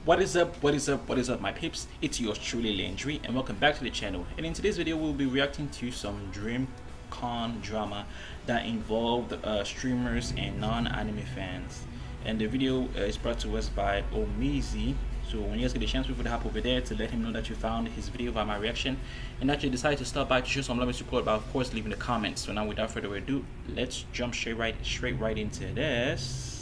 What is up? What is up? What is up, my peeps? It's yours truly, Landry, and welcome back to the channel. And in today's video, we'll be reacting to some DreamCon drama that involved streamers and non-anime fans. And the video is brought to us by Omizi. So when you guys get a chance, we would hop over there to let him know that you found his video by my reaction and that you decided to stop by to show some love and support, but of course leaving the comments. So now without further ado, let's jump straight right into this.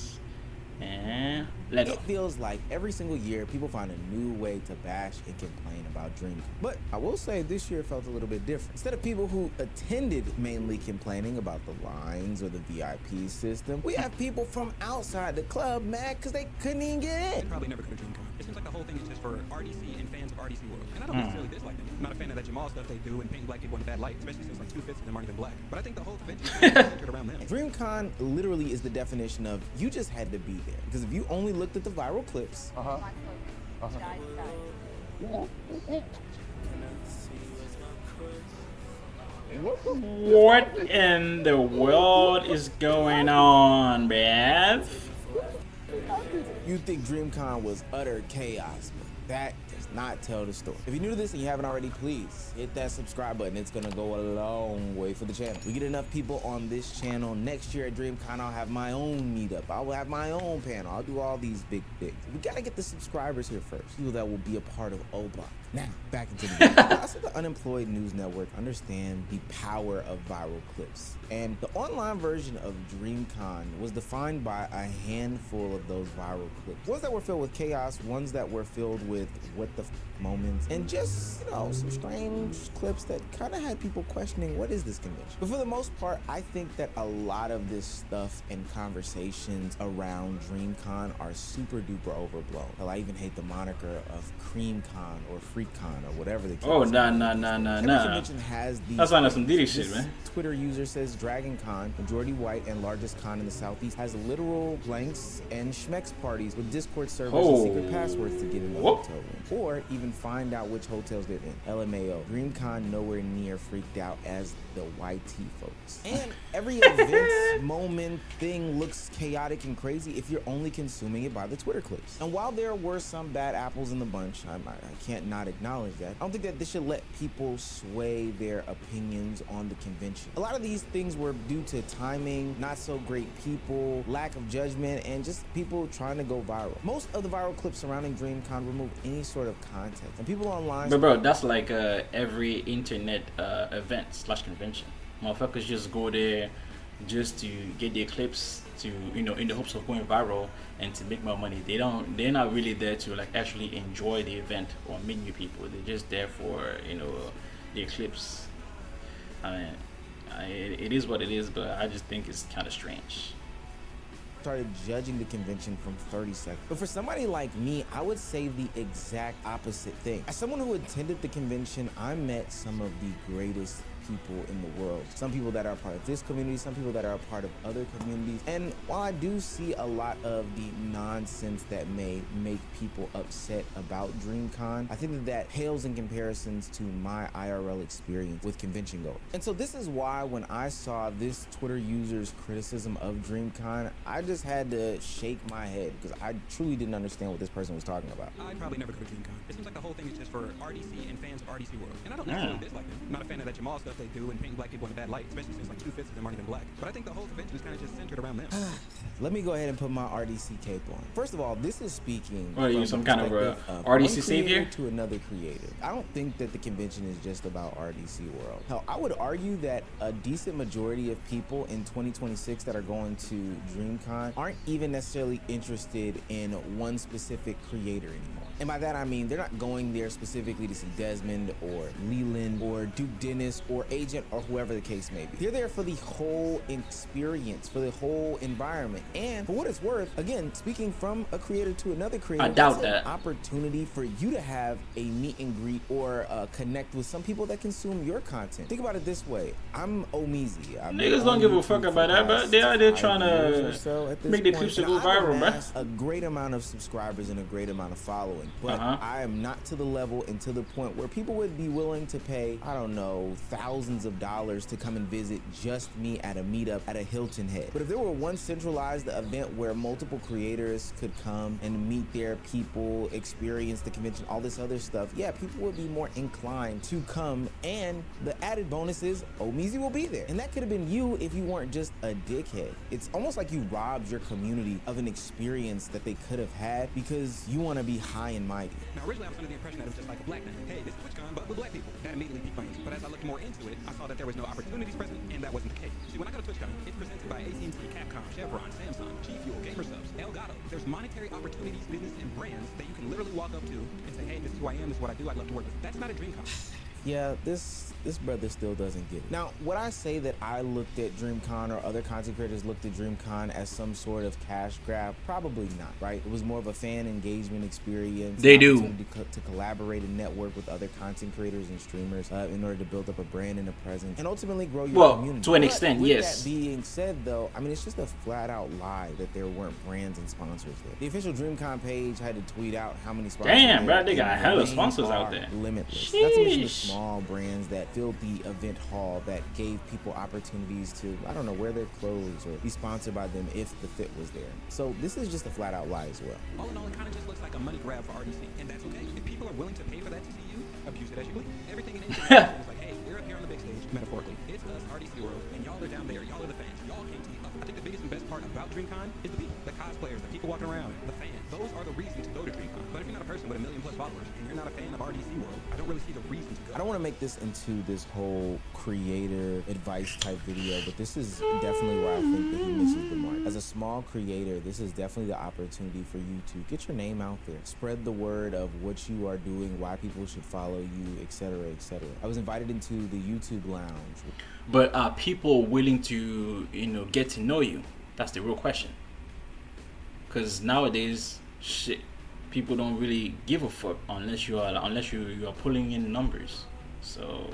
And let's go. It feels like every single year people find a new way to bash and complain about DreamCon. But I will say this year felt a little bit different. Instead of people who attended mainly complaining about the lines or the VIP system, we have people from outside the club mad because they couldn't even get in. Probably never go to DreamCon. It seems like the whole thing is just for RDC and fans of RDC World. And I don't necessarily dislike them. I'm not a fan of that Jamal stuff they do and painting black people in a bad light, especially since like 2/5 of them aren't even black. But I think the whole convention is centered around them. DreamCon literally is the definition of you just had to be there. Because if you only looked at the viral clips, What in the world is going on, bruv? you think DreamCon was utter chaos, but that does not tell the story. If you're new to this and you haven't already, please hit that subscribe button. It's gonna go a long way for the channel. We get enough people on this channel. Next year at DreamCon, I'll have my own meetup. I will have my own panel. I'll do all these big things. We gotta get the subscribers here first. People that will be a part of O-Block. Now, back into the video. Also, the Unemployed News Network understand the power of viral clips. And the online version of DreamCon was defined by a handful of those viral clips. Ones that were filled with chaos, ones that were filled with what the moments, and just, you know, some strange clips that kind of had people questioning, what is this convention? But for the most part, I think that a lot of this stuff and conversations around DreamCon are super duper overblown. Hell, I even hate the moniker of CreamCon or FreakCon or whatever the case. Oh, Every convention has these. That's not some Diddy shit, This man. Twitter user says DragonCon, majority white and largest con in the Southeast, has literal blanks and schmex parties with Discord servers and secret passwords to get in the hotel room, or even find out which hotels they're in. LMAO. DreamCon nowhere near freaked out as the YT folks. And every event, moment, thing looks chaotic and crazy if you're only consuming it by the Twitter clips. And while there were some bad apples in the bunch, I can't not acknowledge that. I don't think that this should let people sway their opinions on the convention. A lot of these things were due to timing, not so great people, lack of judgment, and just people trying to go viral. Most of the viral clips surrounding DreamCon remove any sort of context. And people online... But bro, that's like every internet event / convention. Motherfuckers just go there just to get their clips to, you know, in the hopes of going viral and to make more money. They're not really there to like actually enjoy the event or meet new people. They're just there for, you know, their clips. I mean, it is what it is, but I just think it's kind of strange. Started judging the convention from 30 seconds. But for somebody like me, I would say the exact opposite thing. As someone who attended the convention, I met some of the greatest people in the world. Some people that are a part of this community, some people that are a part of other communities. And while I do see a lot of the nonsense that may make people upset about DreamCon, I think that that pales in comparisons to my IRL experience with convention goers. And so this is why when I saw this Twitter user's criticism of DreamCon, I just had to shake my head because I truly didn't understand what this person was talking about. I'd probably never go to DreamCon. It seems like the whole thing is just for RDC and fans of RDC World. And I don't necessarily dislike them. I'm not a fan of that Jamal stuff they do and painting black people in a bad light, especially since like 2/5 of them aren't even black. But I think the whole convention is kind of just centered around them. Let me go ahead and put my RDC cape on. First of all, this is speaking What are you, from some the kind of perspective RDC one creator savior? to another creator. I don't think that the convention is just about RDC World. Hell, I would argue that a decent majority of people in 2026 that are going to DreamCon aren't even necessarily interested in one specific creator anymore. And by that I mean they're not going there specifically to see Desmond or Leland or Duke Dennis or Agent or whoever the case may be. They're there for the whole experience, for the whole environment. And for what it's worth, again, speaking from a creator to another creator, I doubt it's that. an opportunity for you to have a meet and greet or connect with some people that consume your content. Think about it this way. I'm Omizi. Niggas don't give a fuck about that, but they are there trying to make their clips to go viral, bro. A great amount of subscribers and a great amount of following. But I am not to the level and to the point where people would be willing to pay, I don't know, thousands thousands of dollars to come and visit just me at a meetup at a Hilton Head. But if there were one centralized event where multiple creators could come and meet their people, experience the convention, all this other stuff, yeah, people would be more inclined to come. And the added bonus is Omeezy will be there. And that could have been you if you weren't just a dickhead. It's almost like you robbed your community of an experience that they could have had because you want to be high and mighty. Now, originally I was under the impression that it was just like a black thing. Hey, this is TwitchCon, but with black people. That immediately piqued my interest. But as I looked more into it, I saw that there was no opportunities present, and that wasn't the case. See, when I go to TwitchCon, it's presented by AT&T, Capcom, Chevron, Samsung, G Fuel, GamerSubs, Elgato. There's monetary opportunities, business, and brands that you can literally walk up to and say, hey, this is who I am, this is what I do, I'd love to work with. That's not a DreamCon. Yeah, this brother still doesn't get it. Now, would I say that I looked at DreamCon or other content creators looked at DreamCon as some sort of cash grab? Probably not, right? It was more of a fan engagement experience. They do. To collaborate and network with other content creators and streamers in order to build up a brand and a presence and ultimately grow your community. To an extent, with yes. That being said, though, I mean, it's just a flat out lie that there weren't brands and sponsors there. The official DreamCon page had to tweet out how many sponsors. Damn, bro, they got hella sponsors out there. Limitless. Sheesh. Not to mention the small brands that filled the event hall that gave people opportunities to, I don't know, wear their clothes or be sponsored by them if the fit was there. So this is just a flat out lie as well. All in all, it kind of just looks like a money grab for RDC, and that's okay. If people are willing to pay for that to see you, abuse it as you please. Everything in anything is like, hey, we're up here on the big stage, metaphorically. It's us, RDC World, and y'all are down there. Y'all are the fans. Y'all came to be up. I think the biggest and best part about DreamCon is the people, the cosplayers, the people walking around, the fans. Those are the reason to go to DreamCon. But if you're not a person with 1 million+ followers and you're not a fan of RDC World, I don't really see the reason to go. I don't want to make this into this whole creator advice type video, but this is definitely where I think that he misses the mark. As a small creator, this is definitely the opportunity for you to get your name out there, spread the word of what you are doing, why people should follow you, etc., etc. I was invited into the YouTube lounge. But are people willing to, get to know you? That's the real question. Because nowadays, shit, people don't really give a fuck unless you are pulling in numbers. So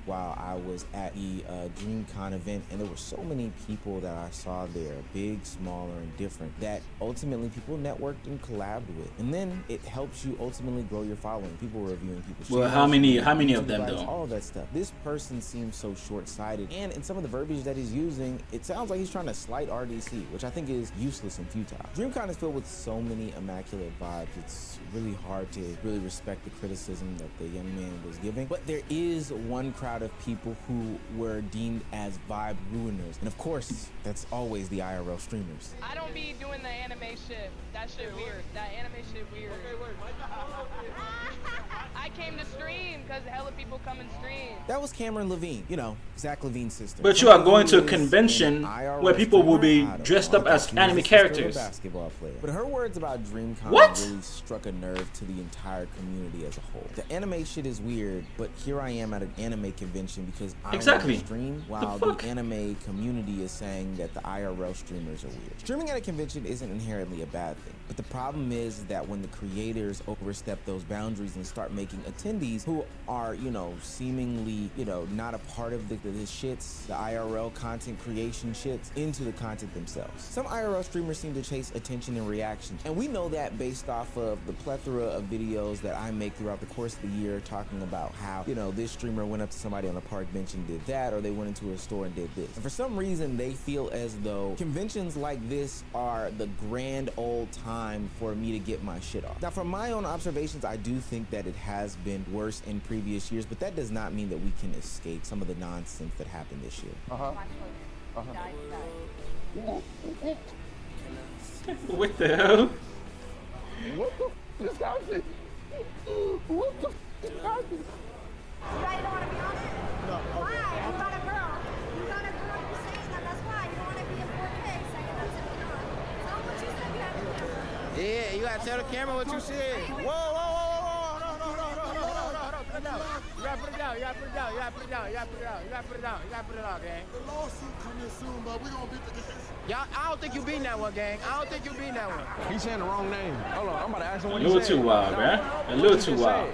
while I was at the DreamCon event, and there were so many people that I saw there, big, smaller, and different, that ultimately people networked and collabed with. And then it helps you ultimately grow your following. People reviewing people's well, channels, how many of them though? All of that stuff. This person seems so short-sighted, and in some of the verbiage that he's using, it sounds like he's trying to slight RDC, which I think is useless and futile. DreamCon is filled with so many immaculate vibes. It's really hard to really respect the criticism that the young man was giving. But there is one crowd of people who were deemed as vibe ruiners. And of course, that's always the IRL streamers. I don't be doing the anime shit. That shit weird. That anime shit weird. I came to stream because hella people come and stream. That was Cameron Levine, Zach Levine's sister. But you are going to a convention where people will be dressed up as anime characters. Basketball player. But her words about DreamCon really struck a nerve to the entire community as a whole. The anime shit is weird, but here I am at an anime convention because I want to stream, while the anime community is saying that the IRL streamers are weird. Streaming at a convention isn't inherently a bad thing, but the problem is that when the creators overstep those boundaries and start making attendees who are, seemingly, not a part of the shits, the IRL content creation shits, into the content themselves. Some IRL streamers seem to chase attention and reaction, and we know that based off of the plethora of videos that I make throughout the course of the year talking about how, this streamer went up to somebody on a park bench and did that, or they went into a store and did this. And for some reason, they feel as though conventions like this are the grand old time for me to get my shit off. Now, from my own observations, I do think that it has been worse in previous years, but that does not mean that we can escape some of the nonsense that happened this year. What the hell? What the just happened? What the happened? You guys don't want to be on it? No. Why? You got a girl. You got a girl. You're saying that. That's why. You don't want to be in 4K saying that's it. Tell them what you said behind the camera. Yeah, you gotta tell the camera what you said. Whoa. No. You gotta put it down. You gotta put it down, gang. The lawsuit coming soon, but we gonna beat the case. Y'all, I don't think you beat that one, gang. I don't think you beat that one. He's saying the wrong name. Hold on, I'm about to ask him what A he said. little too wild, man. A little too wild.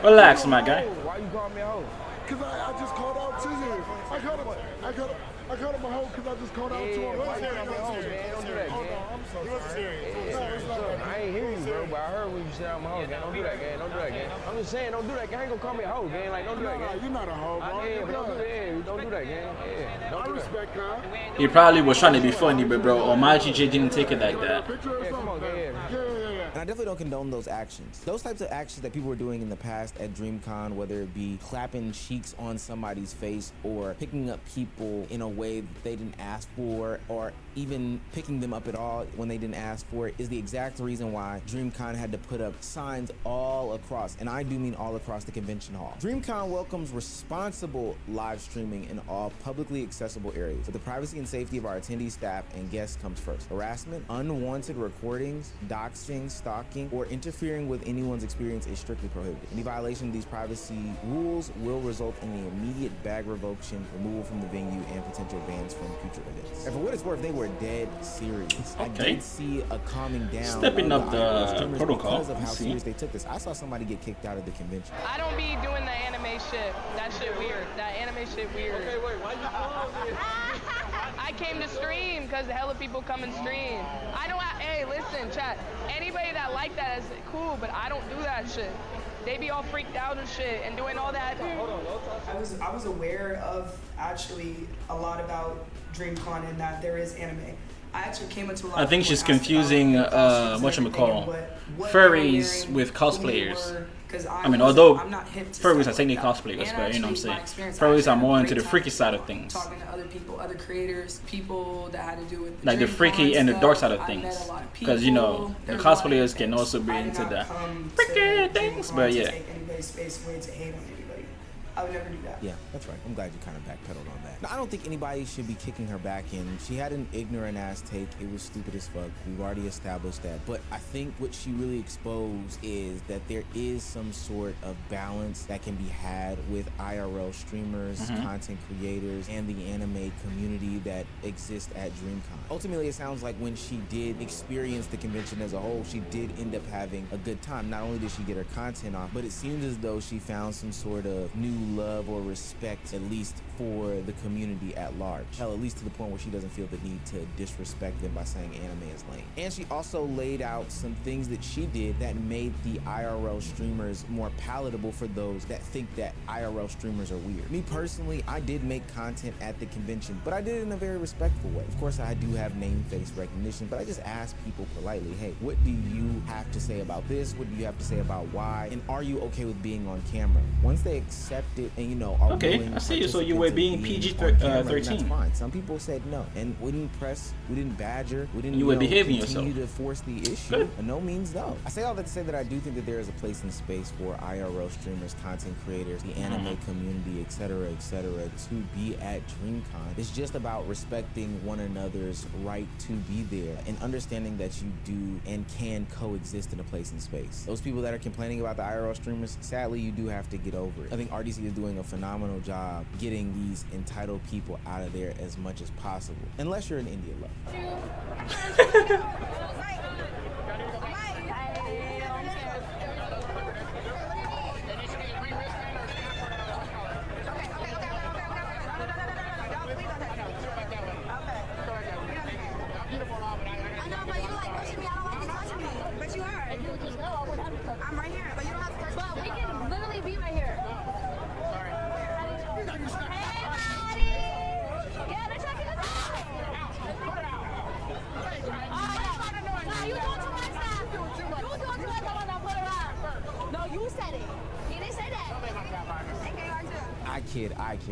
Relax, my guy. Why you calling me a hoe? Cause I just called out to you. I called him a hoe because I just called out to him. Why you calling me a hoe, man? Don't do that, man. I'm so sorry. No, it's not. I ain't hear you, bro, but I heard what you said. I'm a hoe, gang. Don't do that, gang. Don't do that, gang. I'm just saying, don't do that, gang. I ain't gonna call me a hoe, gang. Like, don't do that, gang. You're not a hoe, bro. Yeah, but don't do that. Yeah, don't do that, gang. Yeah, don't I do that. respect Kyle. He probably was trying to be funny, but bro, Almighty J didn't take it like that. Picture or Yeah, come on, something? gang. Yeah. And I definitely don't condone those actions. Those types of actions that people were doing in the past at DreamCon, whether it be clapping cheeks on somebody's face or picking up people in a way that they didn't ask for, or even picking them up at all when they didn't ask for it, is the exact reason why DreamCon had to put up signs all across, and I do mean all across the convention hall. DreamCon welcomes responsible live streaming in all publicly accessible areas, but the privacy and safety of our attendee staff and guests comes first. Harassment, unwanted recordings, doxing, stalking, or interfering with anyone's experience is strictly prohibited. Any violation of these privacy rules will result in the immediate bag revocation, removal from the venue, and potential bans from future events. And for what it's worth, they were dead serious. I Okay. did see a calming down Stepping of up the the IRL streamers protocol. because of how See? serious they took this. I saw somebody get kicked out of the convention. I don't be doing the anime shit. That shit weird. That anime shit weird. Okay, wait, why you I came to stream because hella people come and stream. I don't. Hey, listen, chat. Anybody that like that is cool, but I don't do that shit. They be all freaked out and shit and doing all that. I was aware of actually a lot about DreamCon and that there is anime. I actually came into a lot I think of she's people asked about confusing costumes and whatchamacall, everything and what furries they were with wearing, who they cosplayers. were, 'cause I mean, I'm although not hip to furries stuff are technically like that. cosplayers, And but you know what I'm actually, saying. my experience, I Furries actually are had a more great into the time freaky side of things. Talking to other people, other creators, people that had to do with Like the DreamCon freaky and the stuff. dark side of I met things. a lot of Because you know, people. the There's a lot of cosplayers can things. also be I did into not the come freaky to things, DreamCon but to yeah. take anybody's space away to hate on anybody. I would never do that. Yeah, that's right. I'm glad you kind of backpedaled on that. Now, I don't think anybody should be kicking her back in. She had an ignorant ass take. It was stupid as fuck. We've already established that. But I think what she really exposed is that there is some sort of balance that can be had with IRL streamers, content creators, and the anime community that exists at DreamCon. Ultimately, it sounds like when she did experience the convention as a whole, she did end up having a good time. Not only did she get her content off, but it seems as though she found some sort of new love or respect, at least for the community at large. Hell, at least to the point where she doesn't feel the need to disrespect them by saying anime is lame. And she also laid out some things that she did that made the IRL streamers more palatable for those that think that IRL streamers are weird. Me personally, I did make content at the convention, but I did it in a very respectful way. Of course, I do have name face recognition, but I just asked people politely, hey, what do you have to say about this? What do you have to say about why? And are you okay with being on camera? Once they accept it and, you know, are Okay, willing I see you. So you were participants being of PG on camera, then 13. that's fine. Some people said no, and we didn't press, we didn't badger, we didn't You were know, behaving continue yourself. to force the issue. Good. No means no. I say all that to say that I do think that there is a place and space for IRL streamers, content creators, the anime community, etc., to be at DreamCon. It's just about respecting one another's right to be there and understanding that you do and can coexist in a place and space. Those people that are complaining about the IRL streamers, sadly, you do have to get over it. I think RDC is doing a phenomenal job getting these entitled people out of there as much as possible, unless you're an India lover. I know, but you like pushing me. I don't like you touching me. But you are. I'm right here, but you don't have to touch me. But we can literally be right here. Hey, buddy. Yeah, they're checking us out. No, you doing too much now. You doing too much. I want to put it out. No, you said it. He didn't say that. AKR too. I kid.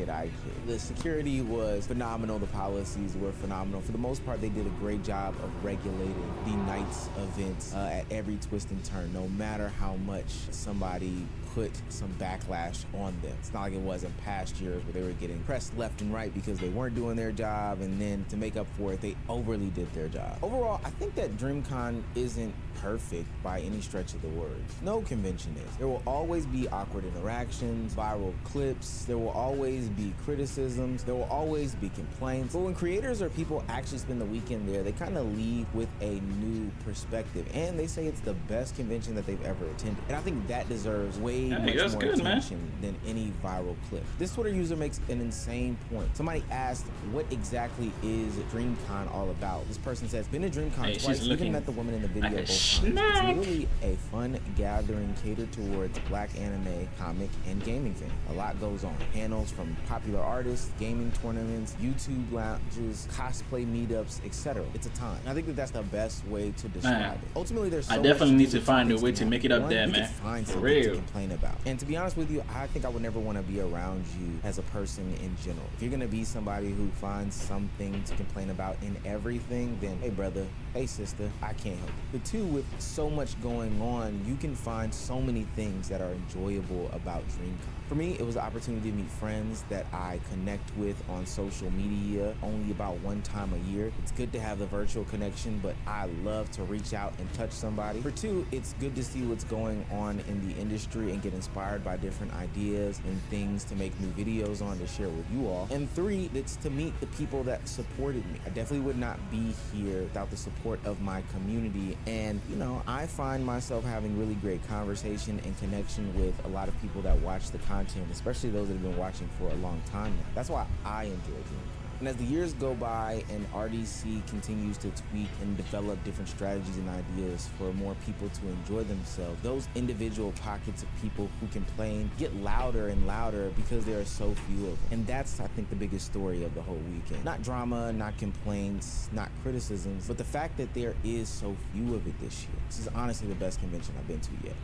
The security was phenomenal. The policies were phenomenal. For the most part, they did a great job of regulating the night's events at every twist and turn, no matter how much somebody put some backlash on them. It's not like it was in past years where they were getting pressed left and right because they weren't doing their job, and then to make up for it, they overly did their job. Overall, I think that DreamCon isn't perfect by any stretch of the words. No convention is. There will always be awkward interactions, viral clips, there will always be criticisms, there will always be complaints. But when creators or people actually spend the weekend there, they kind of leave with a new perspective, and they say it's the best convention that they've ever attended. And I think that deserves way way Hey, that's much more good, man. attention than any viral clip. This Twitter user makes an insane point. Somebody asked, what exactly is DreamCon all about? This person says, been to DreamCon Hey, she's twice, even looking met the woman in the video like a both times. snack. It's literally a fun gathering catered towards black anime, comic, and gaming fans. A lot goes on. Panels from popular artists, gaming tournaments, YouTube lounges, cosplay meetups, etc. It's a time. And I think that that's the best way to describe Man, it. Ultimately, there's so I much definitely need do to with find a things way can to happen. make it up One, there, we man. can find For something to real. complain about. And to be honest with you, I think I would never want to be around you as a person in general. If you're gonna be somebody who finds something to complain about in everything, then hey brother, hey sister, I can't help you. But two, with so much going on, you can find so many things that are enjoyable about DreamCon. For me, it was an opportunity to meet friends that I connect with on social media only about one time a year. It's good to have the virtual connection, but I love to reach out and touch somebody. For two, it's good to see what's going on in the industry and get inspired by different ideas and things to make new videos on to share with you all. And three, it's to meet the people that supported me. I definitely would not be here without the support of my community. And, you know, I find myself having really great conversation and connection with a lot of people that watch the content, especially those that have been watching for a long time now. That's why I enjoy DreamCon. And as the years go by and RDC continues to tweak and develop different strategies and ideas for more people to enjoy themselves, those individual pockets of people who complain get louder and louder because there are so few of them. And that's, I think, the biggest story of the whole weekend. Not drama, not complaints, not criticisms, but the fact that there is so few of it this year. This is honestly the best convention I've been to yet.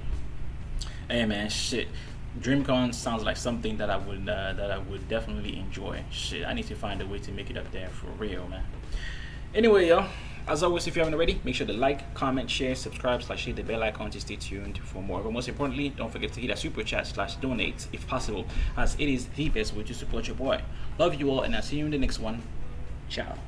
Hey man, shit. DreamCon sounds like something that I would definitely enjoy. Shit, I need to find a way to make it up there for real, man. Anyway, y'all, as always, if you haven't already, make sure to like, comment, share, subscribe, hit the bell icon to stay tuned for more. But most importantly, don't forget to hit that super chat / donate if possible, as it is the best way to support your boy. Love you all, and I'll see you in the next one. Ciao.